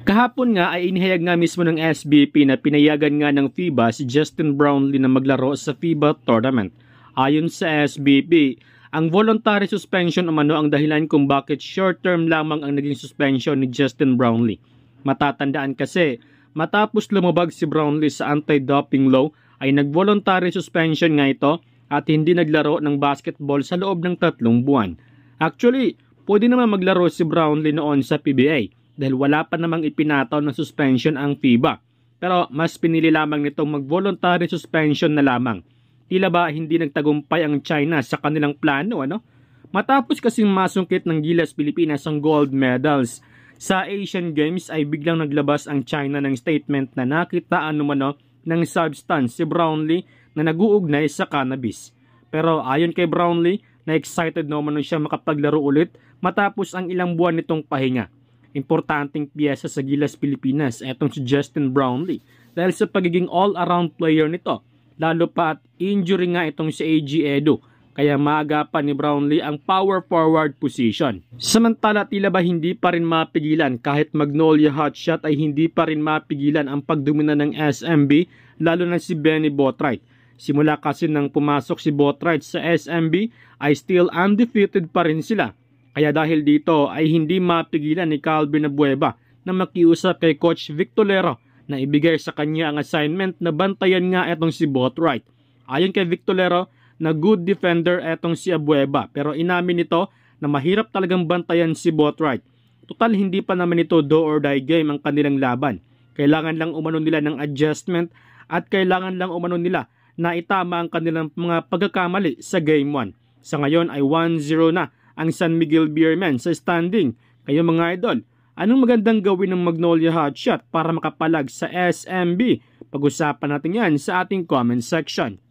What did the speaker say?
Kahapon nga ay inihayag nga mismo ng SBP na pinayagan nga ng FIBA si Justin Brownlee na maglaro sa FIBA tournament. Ayon sa SBP, ang voluntary suspension umano ang dahilan kung bakit short-term lamang ang naging suspension ni Justin Brownlee. Matatandaan kasi, matapos lumabag si Brownlee sa anti-doping law ay nag-voluntary suspension nga ito at hindi naglaro ng basketball sa loob ng 3 buwan. Actually, pwede naman maglaro si Brownlee noon sa PBA dahil wala pa namang ipinataw na suspension ang FIBA. Pero mas pinili lamang nitong mag-voluntary suspension na lamang. Tila ba hindi nagtagumpay ang China sa kanilang plano, ano? Matapos kasing masungkit ng Gilas Pilipinas ang gold medals sa Asian Games ay biglang naglabas ang China ng statement na nakitaan umano ng substance si Brownlee na nag-uugnay sa cannabis. Pero ayon kay Brownlee, na excited na umano siya makapaglaro ulit matapos ang ilang buwan nitong pahinga. Importanteng piyesa sa Gilas Pilipinas etong si Justin Brownlee dahil sa pagiging all-around player nito. Lalo pa at injury nga itong si AG Edo kaya maagapan ni Brownlee ang power forward position. Samantala tila ba hindi pa rin mapigilan kahit Magnolia hotshot ay hindi pa rin mapigilan ang pagdomina ng SMB lalo na si Benny Boatwright. Simula kasi nang pumasok si Boatwright sa SMB ay still undefeated pa rin sila. Kaya dahil dito ay hindi mapigilan ni Calvin Abueva na makiusap kay Coach Victolero na ibigay sa kanya ang assignment na bantayan nga etong si Boatwright. Ayon kay Victolero na good defender etong si Abueva pero inamin nito na mahirap talagang bantayan si Boatwright. Total hindi pa naman ito do or die game ang kanilang laban. Kailangan lang umano nila ng adjustment at kailangan lang umano nila na itama ang kanilang mga pagkakamali sa Game 1. Sa ngayon ay 1-0 na ang San Miguel Beermen sa standing. Kayo mga idol, anong magandang gawin ng Magnolia Hotshot para makapalag sa SMB? Pag-usapan natin yan sa ating comment section.